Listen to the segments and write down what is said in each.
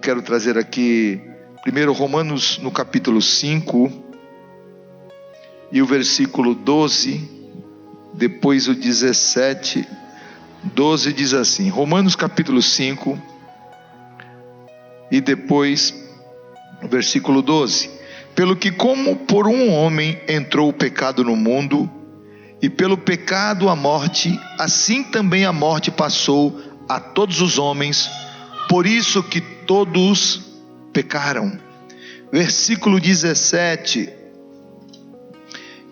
quero trazer aqui primeiro Romanos no capítulo 5 e o versículo 12, depois o 17. 12 diz assim, Romanos capítulo 5 e depois o versículo 12: pelo que como por um homem entrou o pecado no mundo, e pelo pecado a morte, assim também a morte passou a todos os homens, por isso que todos pecaram. Versículo 17: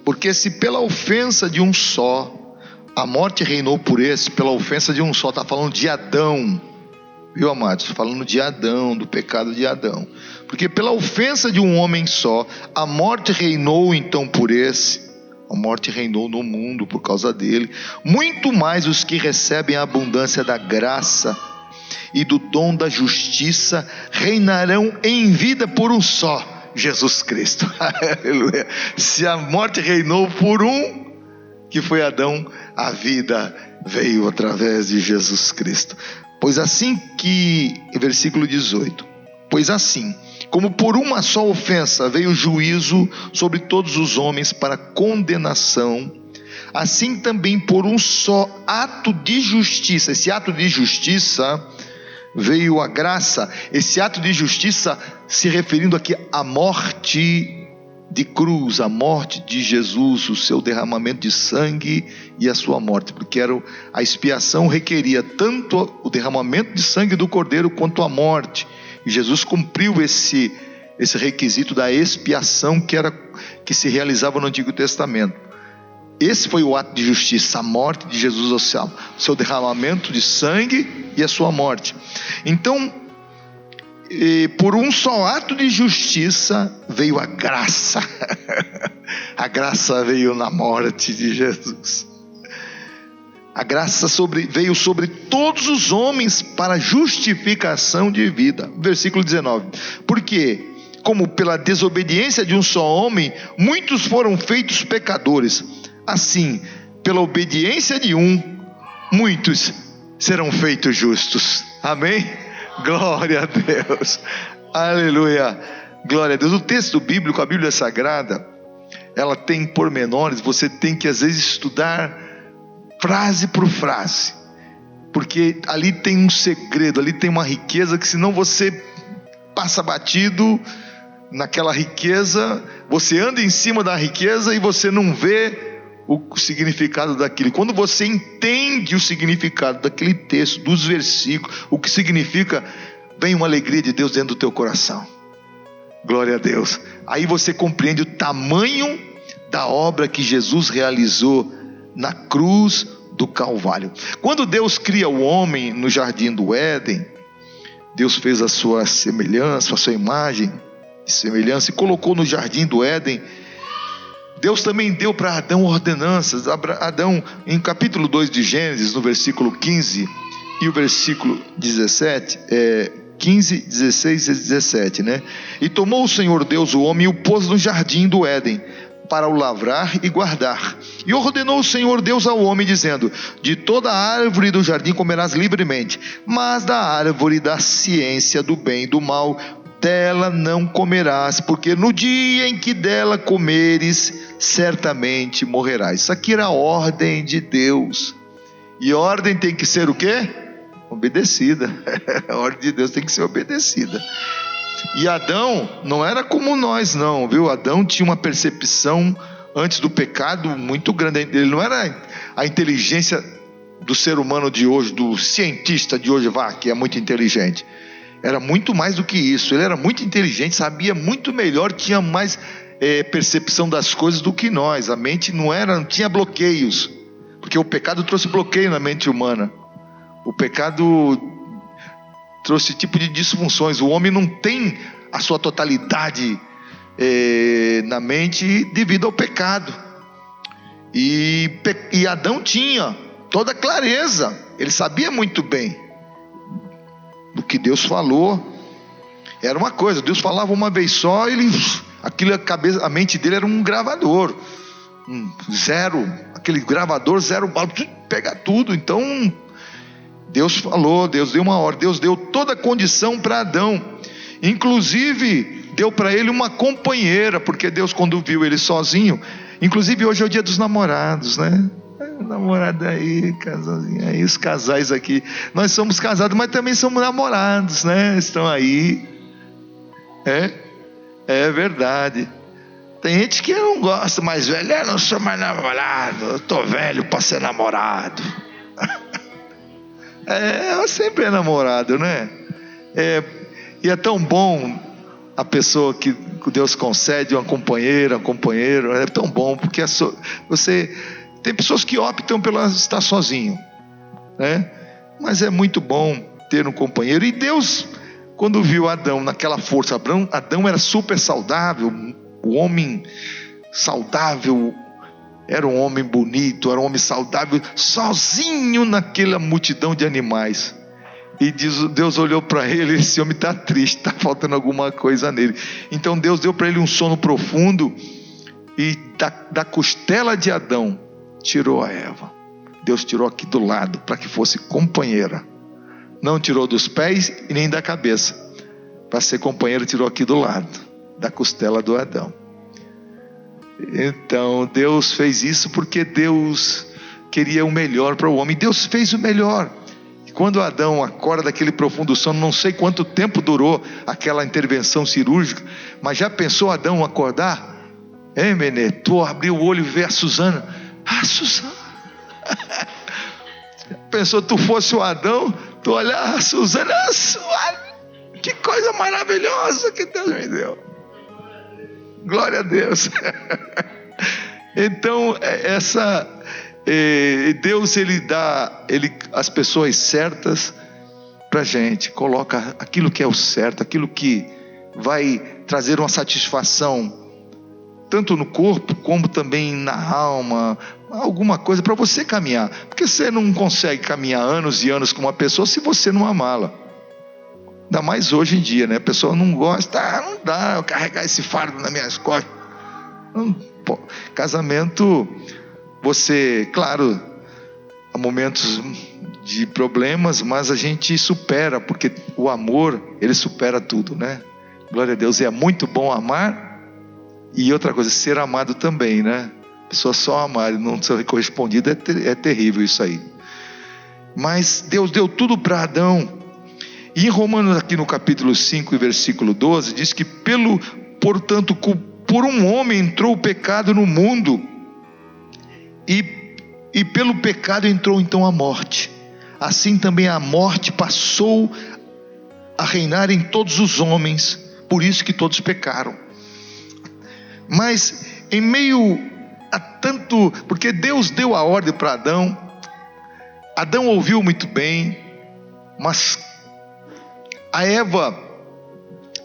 porque se pela ofensa de um só a morte reinou por esse, pela ofensa de um só, está falando de Adão, viu, amados? Falando de Adão, do pecado de Adão. Porque pela ofensa de um homem só, a morte reinou então por esse, a morte reinou no mundo por causa dele. Muito mais os que recebem a abundância da graça e do dom da justiça reinarão em vida por um só, Jesus Cristo. Aleluia. Se a morte reinou por um, que foi Adão, a vida veio através de Jesus Cristo. Pois assim que, versículo 18, pois assim, como por uma só ofensa veio o juízo sobre todos os homens para condenação, assim também por um só ato de justiça, esse ato de justiça, veio a graça. Esse ato de justiça se referindo aqui à morte de cruz, a morte de Jesus, o seu derramamento de sangue e a sua morte, porque a expiação requeria tanto o derramamento de sangue do Cordeiro quanto a morte, e Jesus cumpriu esse requisito da expiação que se realizava no Antigo Testamento. Esse foi o ato de justiça, a morte de Jesus ao céu, o seu derramamento de sangue e a sua morte. Então, por um só ato de justiça veio a graça. A graça veio na morte de Jesus. A graça veio sobre todos os homens para justificação de vida. Versículo 19: porque como pela desobediência de um só homem muitos foram feitos pecadores, assim pela obediência de um muitos serão feitos justos. Amém? Glória a Deus, aleluia, glória a Deus. O texto bíblico, a Bíblia Sagrada, ela tem pormenores, você tem que às vezes estudar frase por frase, porque ali tem um segredo, ali tem uma riqueza que senão você passa batido naquela riqueza, você anda em cima da riqueza e você não vê o significado daquilo. Quando você entende o significado daquele texto, dos versículos, o que significa, vem uma alegria de Deus dentro do teu coração. Glória a Deus. Aí você compreende o tamanho da obra que Jesus realizou na cruz do Calvário. Quando Deus cria o homem no jardim do Éden, Deus fez a sua semelhança, a sua imagem e semelhança, e colocou no jardim do Éden. Deus também deu para Adão ordenanças. Adão, em capítulo 2 de Gênesis, no versículo 15 e o versículo 17, 15, 16 e 17, né? E tomou o Senhor Deus o homem e o pôs no jardim do Éden, para o lavrar e guardar. E ordenou o Senhor Deus ao homem, dizendo: de toda a árvore do jardim comerás livremente, mas da árvore da ciência do bem e do mal, dela não comerás, porque no dia em que dela comeres, certamente morrerás. Isso aqui era a ordem de Deus. E a ordem tem que ser o quê? Obedecida. A ordem de Deus tem que ser obedecida. E Adão não era como nós não, viu? Adão tinha uma percepção antes do pecado muito grande. Ele não era a inteligência do ser humano de hoje, do cientista de hoje, que é muito inteligente. Era muito mais do que isso. Ele era muito inteligente, sabia muito melhor, tinha mais percepção das coisas do que nós. A mente não tinha bloqueios, porque o pecado trouxe bloqueio na mente humana. O pecado trouxe tipo de disfunções. O homem não tem a sua totalidade na mente devido ao pecado. E Adão tinha toda a clareza. Ele sabia muito bem do que Deus falou. Era uma coisa, Deus falava uma vez só, a mente dele era um gravador, aquele gravador zero bala, pega tudo. Então Deus falou, Deus deu uma ordem, Deus deu toda a condição para Adão, inclusive deu para ele uma companheira, porque Deus, quando viu ele sozinho, inclusive hoje é o dia dos namorados, né? Namorada aí, casalzinho aí, os casais aqui, nós somos casados, mas também somos namorados, né? Estão aí, é verdade. Tem gente que não gosta, mais velho, eu não sou mais namorado, eu tô velho para ser namorado. Sempre é namorado, né? E é tão bom a pessoa que Deus concede uma companheira, um companheiro, é tão bom, porque você tem pessoas que optam pela estar sozinho, né? Mas é muito bom ter um companheiro. E Deus, quando viu Adão naquela força, Adão era super saudável, o homem saudável, era um homem bonito, era um homem saudável, sozinho naquela multidão de animais. E Deus olhou para ele, esse homem está triste, está faltando alguma coisa nele. Então Deus deu para ele um sono profundo, e da costela de Adão tirou a Eva. Deus tirou aqui do lado, para que fosse companheira. Não tirou dos pés e nem da cabeça. Para ser companheira, tirou aqui do lado, da costela do Adão. Então Deus fez isso porque Deus queria o melhor para o homem. Deus fez o melhor. E quando Adão acorda daquele profundo sono, não sei quanto tempo durou aquela intervenção cirúrgica, mas já pensou Adão acordar? Menê, tu abriu o olho e vê a Suzana. Suzana. Pensou, tu fosse o Adão, tu olhar a Suzana, que coisa maravilhosa que Deus me deu. Glória a Deus. Então Deus, ele dá as pessoas certas pra gente, coloca aquilo que é o certo, aquilo que vai trazer uma satisfação tanto no corpo como também na alma, alguma coisa para você caminhar, porque você não consegue caminhar anos e anos com uma pessoa se você não amá-la. Ainda mais hoje em dia, né? A pessoa não gosta, não dá eu carregar esse fardo nas minhas costas. Casamento, você, claro, há momentos de problemas, mas a gente supera, porque o amor, ele supera tudo, né? Glória a Deus. É muito bom amar, e outra coisa, ser amado também, né? A pessoa só amar e não ser correspondido é terrível isso aí. Mas Deus deu tudo para Adão. E em Romanos, aqui no capítulo 5 e versículo 12, diz que portanto, por um homem entrou o pecado no mundo, e pelo pecado entrou então a morte. Assim também a morte passou a reinar em todos os homens, por isso que todos pecaram. Mas em meio a tanto, porque Deus deu a ordem para Adão, Adão ouviu muito bem, mas a Eva,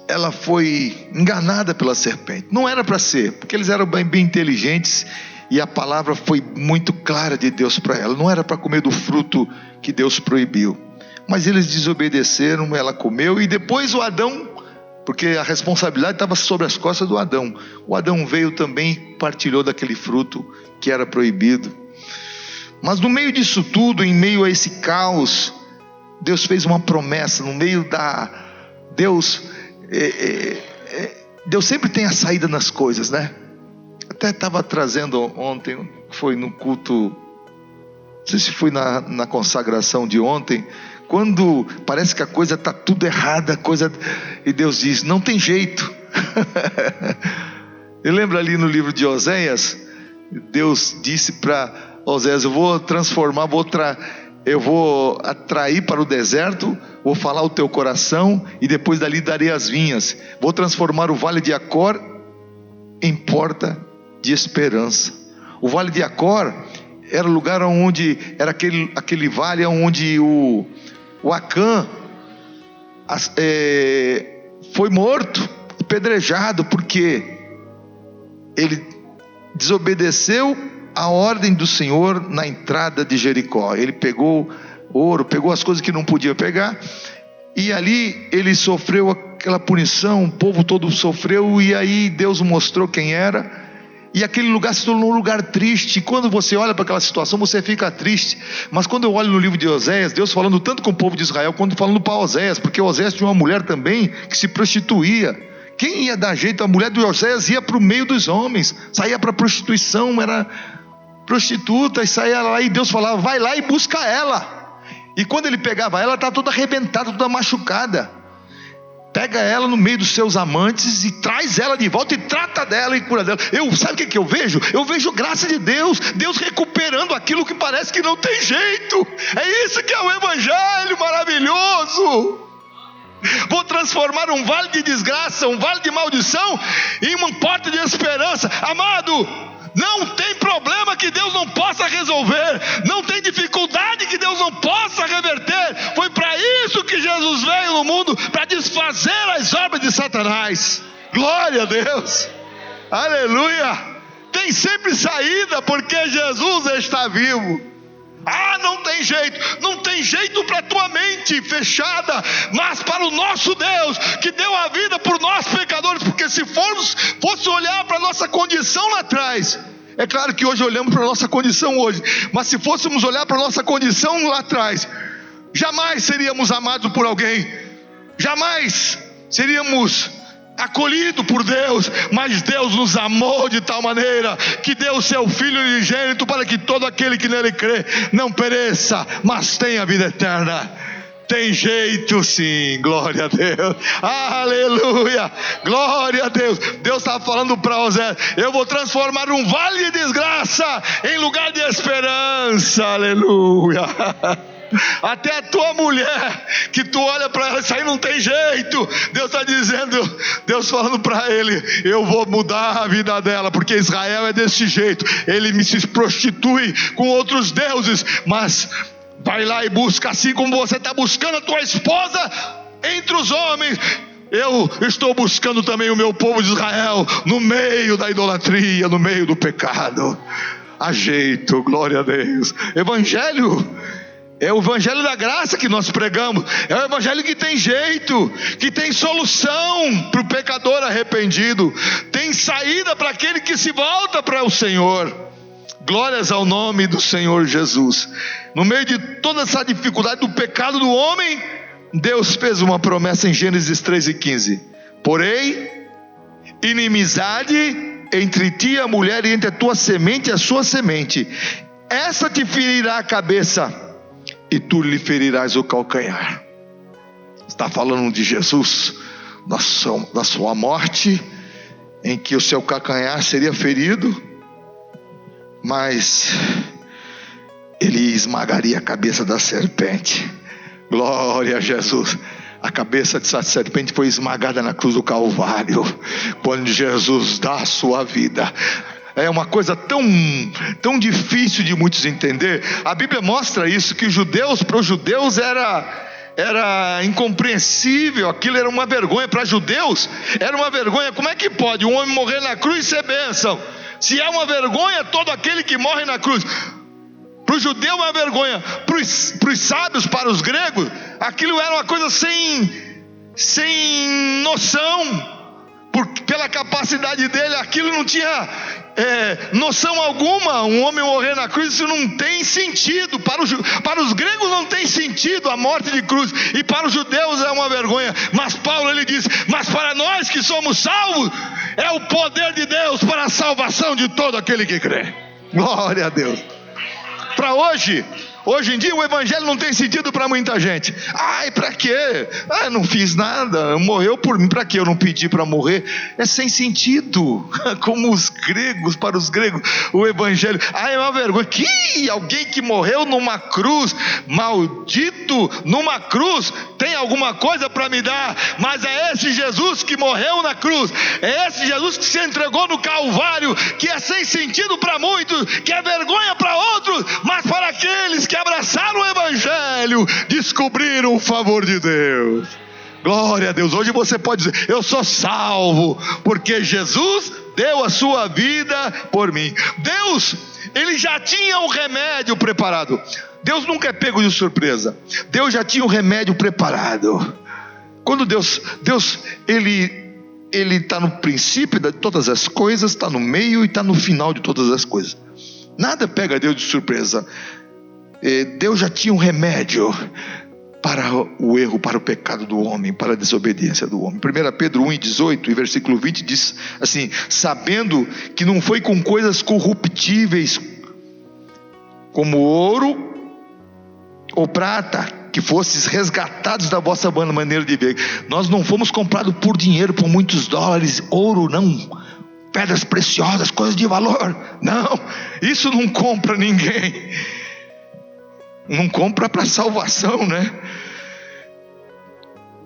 ela foi enganada pela serpente. Não era para ser, porque eles eram bem inteligentes, e a palavra foi muito clara de Deus para ela. Não era para comer do fruto que Deus proibiu, mas eles desobedeceram, ela comeu, e depois o Adão, porque a responsabilidade estava sobre as costas do Adão. O Adão veio também e partilhou daquele fruto que era proibido. Mas no meio disso tudo, em meio a esse caos, Deus fez uma promessa. No meio Deus sempre tem a saída nas coisas, né? Até estava trazendo ontem, foi no culto, não sei se foi na consagração de ontem, quando parece que a coisa está tudo errada, e Deus diz, não tem jeito. E lembra ali no livro de Oséias, Deus disse para Oséias, eu vou transformar, eu vou atrair para o deserto, vou falar o teu coração, e depois dali darei as vinhas. Vou transformar o vale de Acor em porta de esperança. O vale de Acor era o lugar onde, era aquele vale onde o Acã foi morto, apedrejado, porque ele desobedeceu a ordem do Senhor na entrada de Jericó. Ele pegou ouro, pegou as coisas que não podia pegar, e ali ele sofreu aquela punição, o povo todo sofreu, e aí Deus mostrou quem era, e aquele lugar se tornou um lugar triste. E quando você olha para aquela situação, você fica triste. Mas quando eu olho no livro de Oséias, Deus falando tanto com o povo de Israel, quanto falando para Oséias, porque Oséias tinha uma mulher também que se prostituía. Quem ia dar jeito? A mulher de Oséias ia para o meio dos homens, saía para prostituição, era prostituta, e saía lá, e Deus falava: vai lá e busca ela. E quando ele pegava ela, estava toda arrebentada, toda machucada. Pega ela no meio dos seus amantes e traz ela de volta e trata dela e cura dela. Sabe o que eu vejo? Eu vejo graça de Deus, Deus recuperando aquilo que parece que não tem jeito. É isso que é o Evangelho maravilhoso. Vou transformar um vale de desgraça, um vale de maldição, em uma porta de esperança. Amado, não tem problema que Deus não possa resolver, não tem dificuldade que Deus não possa reverter. Foi para isso que Jesus veio no mundo, para desfazer as obras de Satanás. Glória a Deus, aleluia. Tem sempre saída, porque Jesus está vivo. Não tem jeito para a tua mente fechada, mas para o nosso Deus, que deu a vida por nós pecadores. Porque se fosse olhar para a nossa condição lá atrás, é claro que hoje olhamos para a nossa condição hoje, mas se fôssemos olhar para a nossa condição lá atrás, jamais seríamos amados por alguém, jamais seríamos acolhido por Deus, mas Deus nos amou de tal maneira que deu o seu Filho unigênito para que todo aquele que nele crê não pereça, mas tenha vida eterna. Tem jeito sim, glória a Deus, aleluia, glória a Deus. Deus estava falando para Oséias: eu vou transformar um vale de desgraça em lugar de esperança, aleluia. Até a tua mulher, que tu olha para ela, isso aí não tem jeito, Deus está dizendo, Deus falando para ele: eu vou mudar a vida dela, porque Israel é desse jeito, ele se prostitui com outros deuses, mas vai lá e busca, assim como você está buscando a tua esposa entre os homens, eu estou buscando também o meu povo de Israel, no meio da idolatria, no meio do pecado. Há jeito, glória a Deus. Evangelho é o Evangelho da graça que nós pregamos, é o Evangelho que tem jeito, que tem solução para o pecador arrependido, tem saída para aquele que se volta para o Senhor. Glórias ao nome do Senhor Jesus. No meio de toda essa dificuldade do pecado do homem, Deus fez uma promessa em Gênesis 3:15: porém, inimizade entre ti e a mulher, e entre a tua semente e a sua semente, essa te ferirá a cabeça, e tu lhe ferirás o calcanhar. Está falando de Jesus, da sua morte, em que o seu calcanhar seria ferido, mas ele esmagaria a cabeça da serpente. Glória a Jesus. A cabeça dessa serpente foi esmagada na cruz do Calvário, quando Jesus dá a sua vida. É uma coisa tão difícil de muitos entender. A Bíblia mostra isso, que para os judeus era incompreensível, aquilo era uma vergonha. Para judeus era uma vergonha. Como é que pode um homem morrer na cruz e ser bênção? Se é uma vergonha todo aquele que morre na cruz. Para o judeu é uma vergonha, para os sábios, para os gregos, aquilo era uma coisa sem noção. Pela capacidade dele, aquilo não tinha noção alguma. Um homem morrer na cruz, isso não tem sentido. Para os gregos não tem sentido a morte de cruz, e para os judeus é uma vergonha. Mas Paulo, ele diz: mas para nós que somos salvos, é o poder de Deus para a salvação de todo aquele que crê. Glória a Deus. Para hoje em dia o Evangelho não tem sentido para muita gente. Para quê? Não fiz nada, morreu por mim, para quê? Eu não pedi para morrer. É sem sentido. Como para os gregos, o Evangelho, é uma vergonha. Que alguém que morreu numa cruz, maldito, numa cruz, tem alguma coisa para me dar? Mas é esse Jesus que morreu na cruz, é esse Jesus que se entregou no Calvário, que é sem sentido para muitos, que é vergonha para outros, mas para aqueles que abraçaram o Evangelho, descobriram o favor de Deus. Glória a Deus. Hoje você pode dizer: eu sou salvo, porque Jesus deu a sua vida por mim. Deus, ele já tinha o remédio preparado. Deus nunca é pego de surpresa. Deus já tinha o remédio preparado. Quando Deus ele ele está no princípio de todas as coisas, está no meio e está no final de todas as coisas. Nada pega Deus de surpresa. Deus já tinha um remédio para o erro, para o pecado do homem, para a desobediência do homem. 1 Pedro 1,18 e versículo 20 diz assim: sabendo que não foi com coisas corruptíveis, como ouro ou prata, que fostes resgatados da vossa maneira de ver. Nós não fomos comprados por dinheiro, por muitos dólares, ouro não, pedras preciosas, coisas de valor, não, isso não compra ninguém, não compra para salvação, né?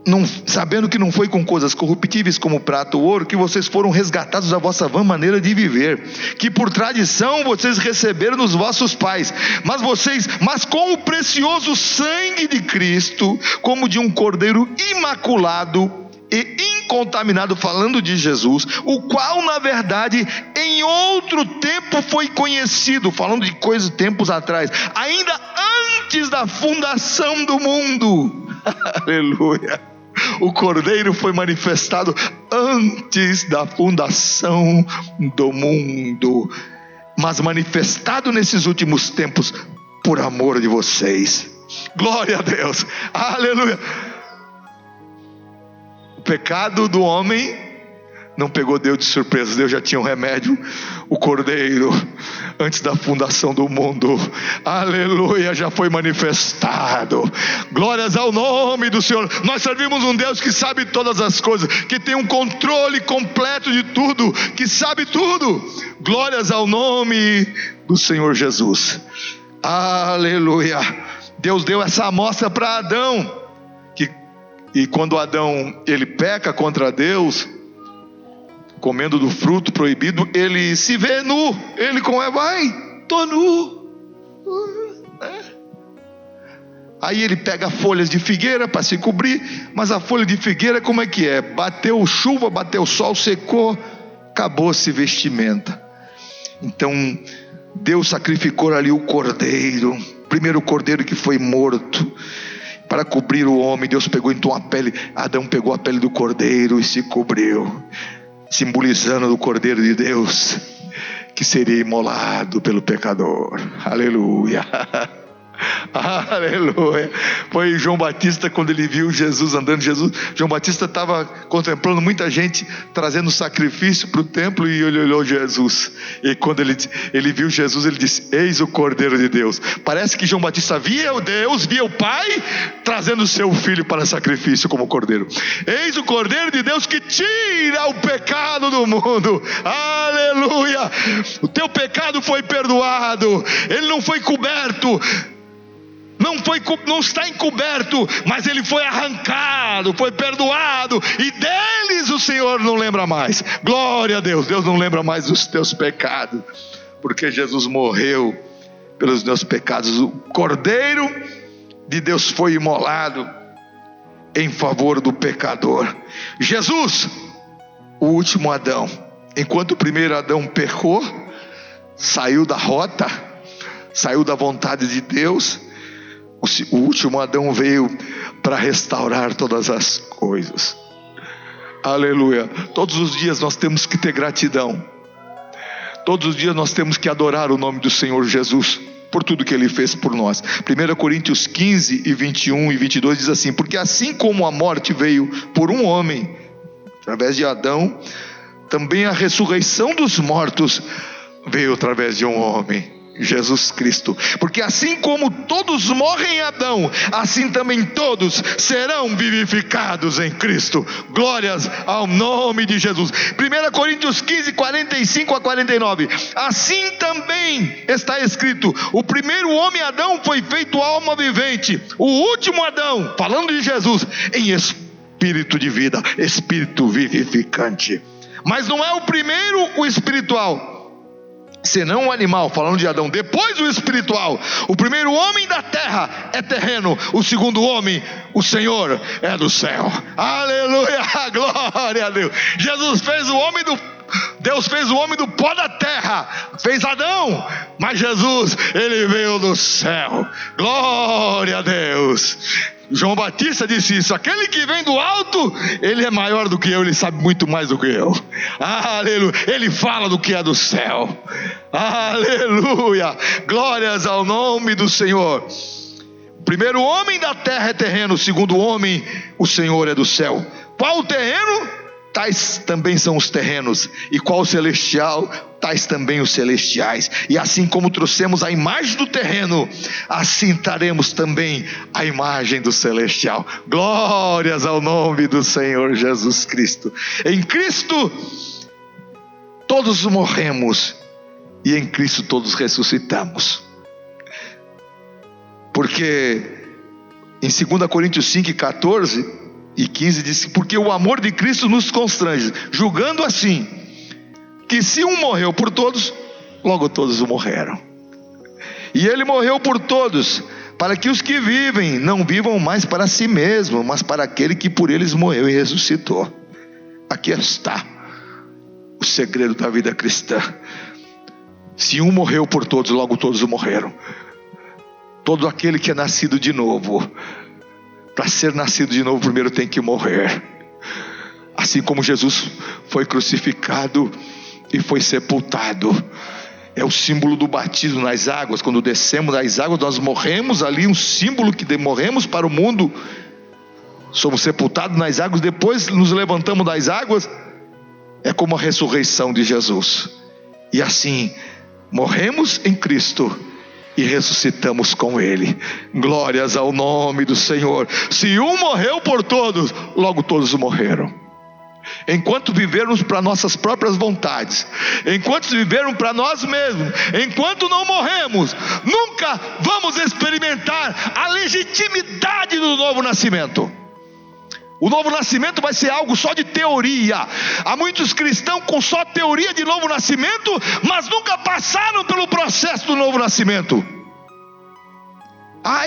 Não, sabendo que não foi com coisas corruptíveis como prata ou ouro que vocês foram resgatados da vossa vã maneira de viver, que por tradição vocês receberam dos vossos pais, mas com o precioso sangue de Cristo, como de um cordeiro imaculado e incontaminado, falando de Jesus, o qual na verdade em outro tempo foi conhecido, falando de coisas tempos atrás, ainda antes da fundação do mundo. Aleluia. O Cordeiro foi manifestado antes da fundação do mundo, mas manifestado nesses últimos tempos por amor de vocês. Glória a Deus, aleluia. O pecado do homem não pegou Deus de surpresa. Deus já tinha um remédio, o Cordeiro, antes da fundação do mundo, aleluia, já foi manifestado. Glórias ao nome do Senhor. Nós servimos um Deus que sabe todas as coisas, que tem um controle completo de tudo, que sabe tudo. Glórias ao nome do Senhor Jesus, aleluia. Deus deu essa amostra para Adão, e quando Adão ele peca contra Deus, comendo do fruto proibido, ele se vê nu. Ele com Eva, tô nu. Aí ele pega folhas de figueira para se cobrir, mas a folha de figueira como é que é? Bateu chuva, bateu sol, secou, acabou-se vestimenta. Então Deus sacrificou ali o cordeiro, primeiro cordeiro que foi morto, para cobrir o homem. Deus pegou então a pele, Adão pegou a pele do cordeiro e se cobriu, simbolizando o Cordeiro de Deus que seria imolado pelo pecador. Aleluia. Aleluia. Foi João Batista, quando ele viu Jesus andando, João Batista estava contemplando muita gente trazendo sacrifício para o templo, e ele olhou Jesus, e quando ele viu Jesus, ele disse: eis o Cordeiro de Deus. Parece que João Batista via o Deus, via o Pai trazendo o seu filho para sacrifício como Cordeiro. Eis o Cordeiro de Deus que tira o pecado do mundo. Aleluia. O teu pecado foi perdoado, ele não foi coberto, não está encoberto, mas ele foi arrancado, foi perdoado, e deles o Senhor não lembra mais. Glória a Deus. Deus não lembra mais dos teus pecados, porque Jesus morreu pelos meus pecados. O Cordeiro de Deus foi imolado em favor do pecador. Jesus, o último Adão. Enquanto o primeiro Adão pecou, saiu da rota, saiu da vontade de Deus, o último Adão veio para restaurar todas as coisas. Aleluia. Todos os dias nós temos que ter gratidão. Todos os dias nós temos que adorar o nome do Senhor Jesus por tudo que Ele fez por nós. 1 Coríntios 15 e 21 e 22 diz assim: porque assim como a morte veio por um homem, através de Adão, também a ressurreição dos mortos veio através de um homem, Jesus Cristo. Porque assim como todos morrem em Adão, assim também todos serão vivificados em Cristo. Glórias ao nome de Jesus. 1 Coríntios 15, 45 a 49. Assim também está escrito: o primeiro homem Adão foi feito alma vivente, o último Adão, falando de Jesus, em espírito de vida, espírito vivificante. Mas não é o primeiro o espiritual, senão o animal, falando de Adão. Depois o espiritual. O primeiro homem da terra é terreno, o segundo homem, o Senhor, é do céu. Aleluia, glória a Deus. Deus fez o homem do pó da terra, fez Adão, mas Jesus, ele veio do céu. Glória a Deus. João Batista disse isso: aquele que vem do alto, ele é maior do que eu, ele sabe muito mais do que eu. Aleluia. Ele fala do que é do céu. Aleluia. Glórias ao nome do Senhor. O primeiro homem da terra é terreno, o segundo homem, o Senhor é do céu. Qual o terreno? Tais também são os terrenos. E qual o celestial? Tais também os celestiais. E assim como trouxemos a imagem do terreno, assim traremos também a imagem do celestial. Glórias ao nome do Senhor Jesus Cristo. Em Cristo todos morremos, e em Cristo todos ressuscitamos. Porque em 2 Coríntios 5, 14 e 15 diz: porque o amor de Cristo nos constrange, julgando assim, que se um morreu por todos, logo todos morreram. E ele morreu por todos, para que os que vivem não vivam mais para si mesmos, mas para aquele que por eles morreu e ressuscitou. Aqui está o segredo da vida cristã. Se um morreu por todos, logo todos morreram. Todo aquele que é nascido de novo, para ser nascido de novo, primeiro tem que morrer. Assim como Jesus foi crucificado e foi sepultado. É o símbolo do batismo nas águas. Quando descemos das águas, nós morremos ali, um símbolo que morremos para o mundo. Somos sepultados nas águas, depois nos levantamos das águas. É como a ressurreição de Jesus. E assim, morremos em Cristo e ressuscitamos com Ele. Glórias ao nome do Senhor. Se um morreu por todos, logo todos morreram. Enquanto vivermos para nossas próprias vontades, enquanto vivermos para nós mesmos, enquanto não morremos, nunca vamos experimentar a legitimidade do novo nascimento. O novo nascimento vai ser algo só de teoria. Há muitos cristãos com só teoria de novo nascimento, mas nunca passaram pelo processo do novo nascimento.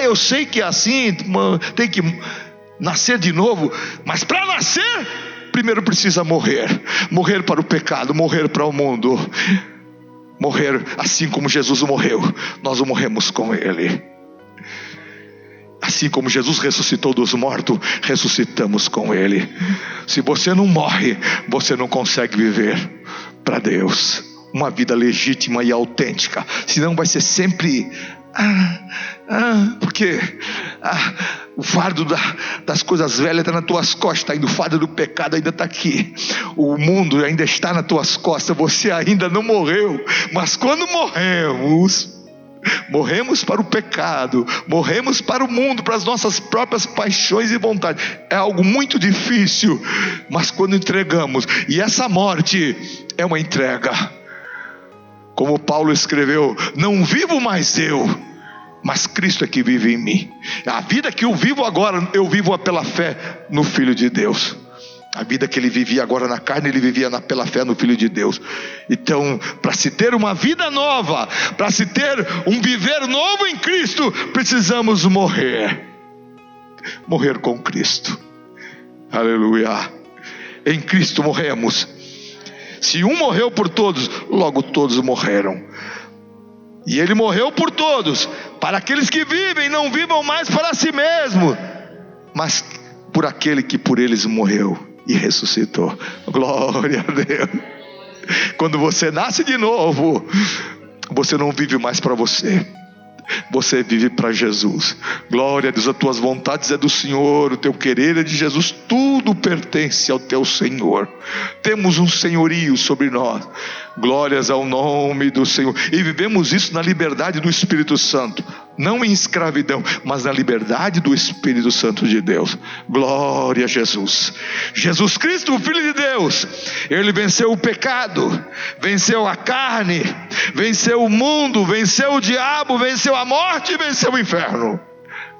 Eu sei que é assim, tem que nascer de novo, mas para nascer, primeiro precisa morrer. Morrer para o pecado, morrer para o mundo. Morrer assim como Jesus morreu, nós morremos com Ele. Assim como Jesus ressuscitou dos mortos, ressuscitamos com Ele. Se você não morre, você não consegue viver para Deus uma vida legítima e autêntica. Senão vai ser sempre porque o fardo das coisas velhas está nas tuas costas, ainda o fardo do pecado ainda está aqui. O mundo ainda está nas tuas costas. Você ainda não morreu, mas quando morremos para o pecado, morremos para o mundo, para as nossas próprias paixões e vontades. É algo muito difícil, mas quando entregamos, e essa morte é uma entrega, como Paulo escreveu: não vivo mais eu, mas Cristo é que vive em mim. A vida que eu vivo agora, eu vivo pela fé no Filho de Deus. A vida que ele vivia agora na carne, ele vivia pela fé no Filho de Deus. Então, para se ter uma vida nova, para se ter um viver novo em Cristo, precisamos morrer. Morrer com Cristo. Aleluia. Em Cristo morremos. Se um morreu por todos, logo todos morreram. E ele morreu por todos, para aqueles que vivem, não vivam mais para si mesmos, mas por aquele que por eles morreu e ressuscitou. Glória a Deus. Quando você nasce de novo, você não vive mais para você, você vive para Jesus. Glória a Deus. As tuas vontades é do Senhor, o teu querer é de Jesus, tudo pertence ao teu Senhor. Temos um senhorio sobre nós. Glórias ao nome do Senhor. E vivemos isso na liberdade do Espírito Santo, não em escravidão, mas na liberdade do Espírito Santo de Deus. Glória a Jesus. Jesus Cristo, o Filho de Deus, Ele venceu o pecado, venceu a carne, venceu o mundo, venceu o diabo, venceu a morte e venceu o inferno.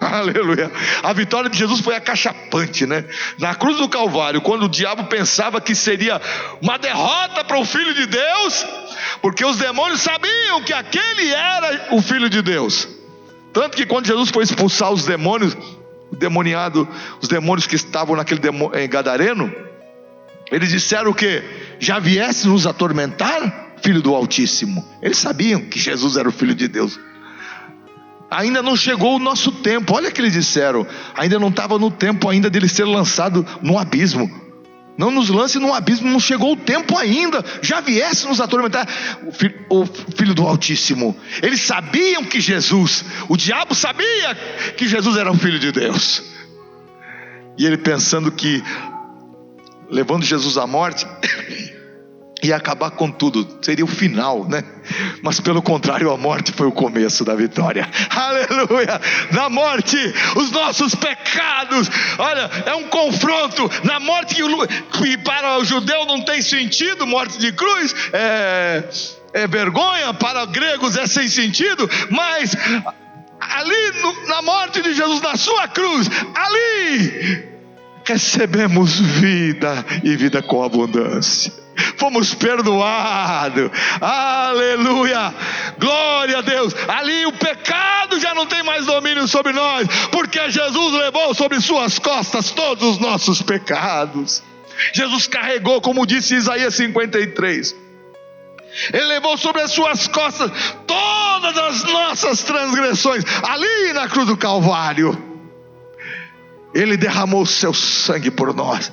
Aleluia. A vitória de Jesus foi acachapante, né? Na cruz do Calvário, quando o diabo pensava que seria uma derrota para o Filho de Deus, porque os demônios sabiam que aquele era o Filho de Deus. Tanto que quando Jesus foi expulsar os demônios, os demônios que estavam naquele gadareno, eles disseram o quê? Já viesse nos atormentar, Filho do Altíssimo? Eles sabiam que Jesus era o Filho de Deus. ainda não chegou o nosso tempo. Olha o que eles disseram: ainda não estava no tempo ainda dele ser lançado no abismo. Não nos lance no abismo, não chegou o tempo ainda, já viesse nos atormentar. O Filho do Altíssimo, eles sabiam que Jesus, o diabo sabia que Jesus era o Filho de Deus, e ele pensando que levando Jesus à morte ia acabar com tudo, seria o final, né? Mas pelo contrário, a morte foi o começo da vitória. Aleluia! Na morte, os nossos pecados, olha, é um confronto. Na morte que para o judeu não tem sentido, morte de cruz é vergonha, para gregos é sem sentido, mas ali na morte de Jesus, na sua cruz, ali recebemos vida e vida com abundância. Fomos perdoados, aleluia, glória a Deus. Ali o pecado já não tem mais domínio sobre nós, porque Jesus levou sobre suas costas todos os nossos pecados. Jesus carregou, como disse Isaías 53, Ele levou sobre as suas costas todas as nossas transgressões, ali na cruz do Calvário. Ele derramou o seu sangue por nós,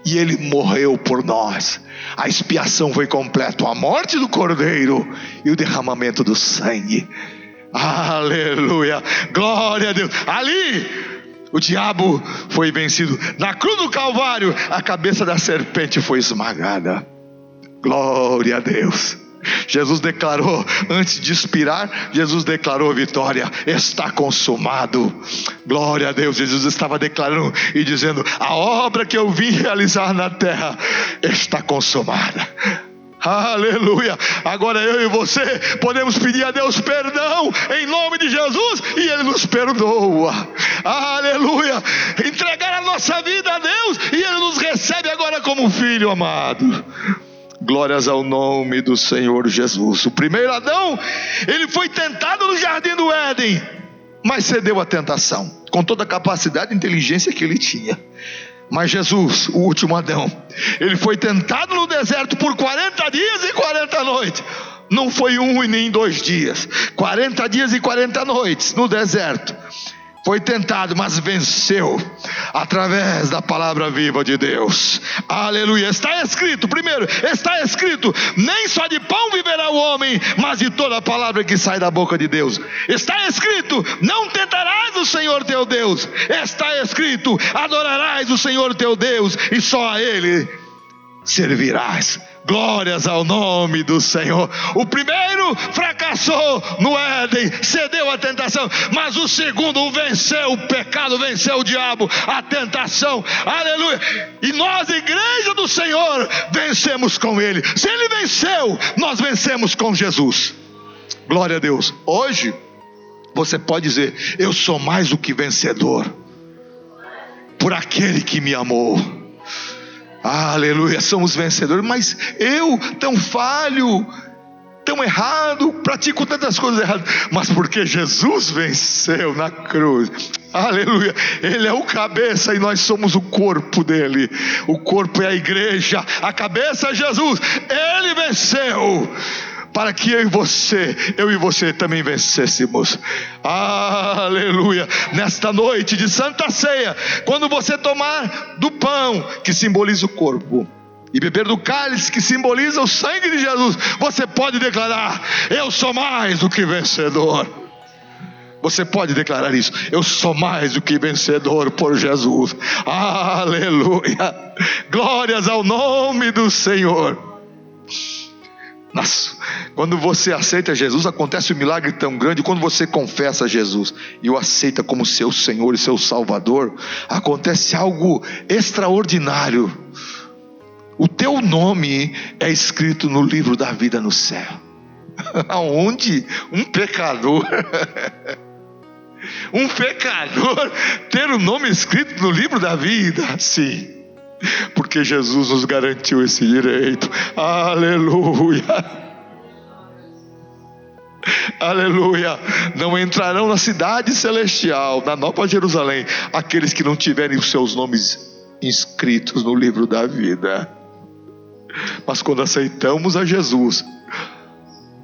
e Ele morreu por nós. A expiação foi completa, a morte do Cordeiro e o derramamento do sangue. Aleluia, glória a Deus. Ali o diabo foi vencido. Na cruz do Calvário, a cabeça da serpente foi esmagada. Glória a Deus. Jesus declarou, antes de expirar, Jesus declarou vitória. Está consumado. Glória a Deus. Jesus estava declarando e dizendo: a obra que eu vim realizar na terra está consumada. Aleluia. Agora eu e você podemos pedir a Deus perdão em nome de Jesus, e Ele nos perdoa. Aleluia. Entregar a nossa vida a Deus, e Ele nos recebe agora como filho amado. Glórias ao nome do Senhor Jesus. O primeiro Adão, ele foi tentado no jardim do Éden, mas cedeu à tentação, com toda a capacidade e inteligência que ele tinha. Mas Jesus, o último Adão, ele foi tentado no deserto por 40 dias e 40 noites. Não foi 1 e nem 2 dias, 40 dias e 40 noites no deserto. Foi tentado, mas venceu através da palavra viva de Deus. Aleluia. Está escrito, primeiro, está escrito: nem só de pão viverá o homem, mas de toda a palavra que sai da boca de Deus. Está escrito: não tentarás o Senhor teu Deus. Está escrito: adorarás o Senhor teu Deus, e só a Ele servirás. Glórias ao nome do Senhor. O primeiro fracassou no Éden, cedeu à tentação, mas o segundo venceu o pecado, venceu o diabo, a tentação. Aleluia. E nós, igreja do Senhor, vencemos com Ele. Se Ele venceu, nós vencemos com Jesus. Glória a Deus. Hoje você pode dizer: eu sou mais do que vencedor por aquele que me amou. Aleluia, somos vencedores. Mas eu, tão falho, tão errado, pratico tantas coisas erradas, mas porque Jesus venceu na cruz. Aleluia, Ele é o cabeça e nós somos o corpo dele. O corpo é a igreja, a cabeça é Jesus. Ele venceu para que eu e você também vencêssemos. Aleluia. Nesta noite de Santa Ceia, quando você tomar do pão, que simboliza o corpo, e beber do cálice, que simboliza o sangue de Jesus, você pode declarar: eu sou mais do que vencedor. Você pode declarar isso: eu sou mais do que vencedor por Jesus. Aleluia. Glórias ao nome do Senhor. Quando você aceita Jesus, acontece um milagre tão grande. Quando você confessa Jesus e o aceita como seu Senhor e seu Salvador, acontece algo extraordinário. O teu nome é escrito no livro da vida no céu. Aonde um pecador ter o nome escrito no livro da vida? Sim, porque Jesus nos garantiu esse direito. Aleluia. Aleluia. Não entrarão na cidade celestial, na Nova Jerusalém, aqueles que não tiverem os seus nomes inscritos no livro da vida. Mas quando aceitamos a Jesus,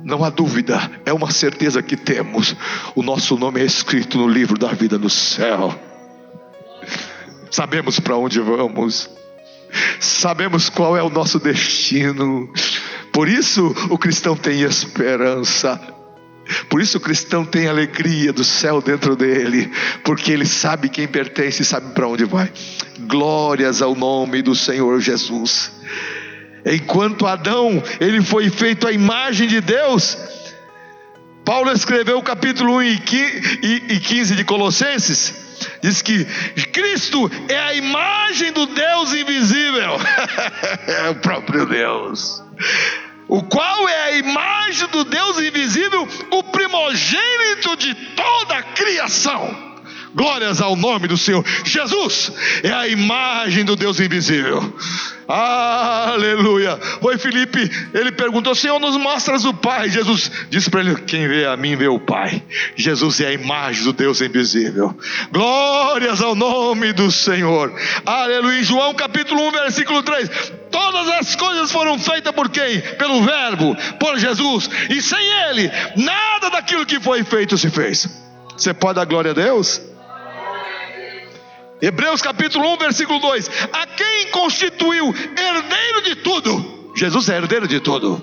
não há dúvida, é uma certeza que temos: o nosso nome é escrito no livro da vida no céu. Sabemos para onde vamos, sabemos qual é o nosso destino. Por isso o cristão tem esperança, por isso o cristão tem alegria do céu dentro dele, porque ele sabe quem pertence e sabe para onde vai. Glórias ao nome do Senhor Jesus. Enquanto Adão, ele foi feito à imagem de Deus, Paulo escreveu o capítulo 1 e 15 de Colossenses, diz que Cristo é a imagem do Deus invisível, é o próprio Deus, o qual é a imagem do Deus invisível, o primogênito de toda a criação. Glórias ao nome do Senhor. Jesus é a imagem do Deus invisível. Aleluia. Foi Filipe, ele perguntou: Senhor, nos mostras o Pai? Jesus disse para ele: quem vê a mim vê o Pai. Jesus é a imagem do Deus invisível. Glórias ao nome do Senhor. Aleluia. Em João capítulo 1 versículo 3: todas as coisas foram feitas por quem? Pelo Verbo, por Jesus, e sem Ele nada daquilo que foi feito se fez. Você pode dar glória a Deus? Hebreus capítulo 1 versículo 2: a quem constituiu herdeiro de tudo. Jesus é herdeiro de tudo.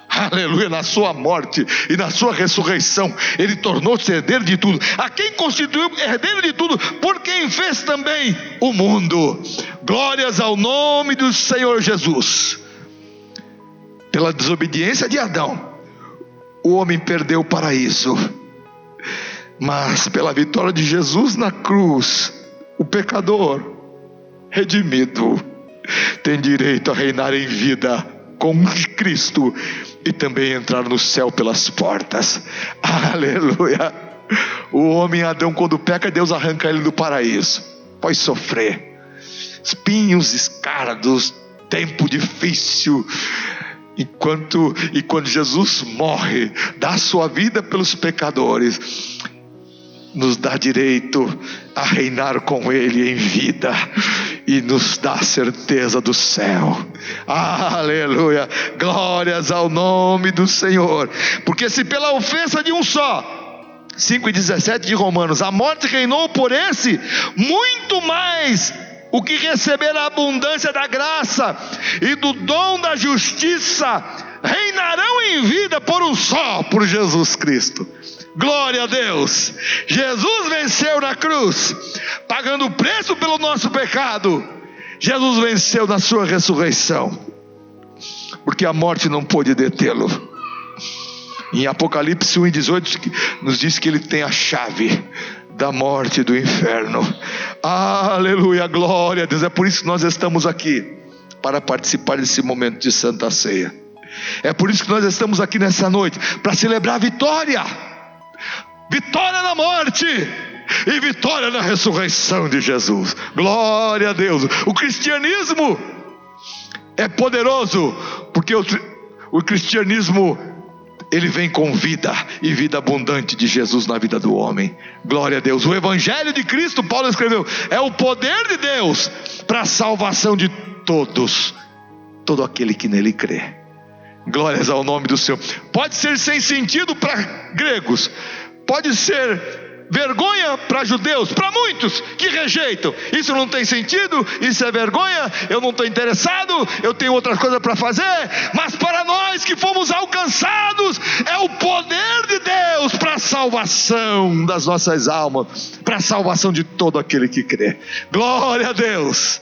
Aleluia. Na sua morte e na sua ressurreição, Ele tornou-se herdeiro de tudo. A quem constituiu herdeiro de tudo, por quem fez também o mundo. Glórias ao nome do Senhor Jesus. Pela desobediência de Adão, o homem perdeu o paraíso, mas pela vitória de Jesus na cruz, o pecador redimido tem direito a reinar em vida com Cristo e também entrar no céu pelas portas. Aleluia. O homem Adão, quando peca, Deus arranca ele do paraíso, pode sofrer espinhos, escardos, tempo difícil. E quando Jesus morre, dá sua vida pelos pecadores, nos dá direito a reinar com Ele em vida e nos dá a certeza do céu. Aleluia. Glórias ao nome do Senhor. Porque se pela ofensa de um só, 5:17 de Romanos, a morte reinou por esse, muito mais o que receber a abundância da graça e do dom da justiça reinarão em vida por um só, por Jesus Cristo. Glória a Deus. Jesus venceu na cruz, pagando o preço pelo nosso pecado. Jesus venceu na sua ressurreição, porque a morte não pôde detê-lo. Em Apocalipse 1:18 nos diz que Ele tem a chave da morte e do inferno. Aleluia, glória a Deus. É por isso que nós estamos aqui, para participar desse momento de Santa Ceia. É por isso que nós estamos aqui nessa noite, para celebrar a vitória. Vitória na morte e vitória na ressurreição de Jesus. Glória a Deus. O cristianismo é poderoso, porque o cristianismo, ele vem com vida e vida abundante de Jesus na vida do homem. Glória a Deus. O evangelho de Cristo, Paulo escreveu, é o poder de Deus para a salvação de todos, todo aquele que nele crê. Glórias ao nome do Senhor. Pode ser sem sentido para gregos, pode ser vergonha para judeus, para muitos que rejeitam. Isso não tem sentido, isso é vergonha, eu não estou interessado, eu tenho outras coisas para fazer. Mas para nós que fomos alcançados, é o poder de Deus para a salvação das nossas almas, para a salvação de todo aquele que crê. Glória a Deus.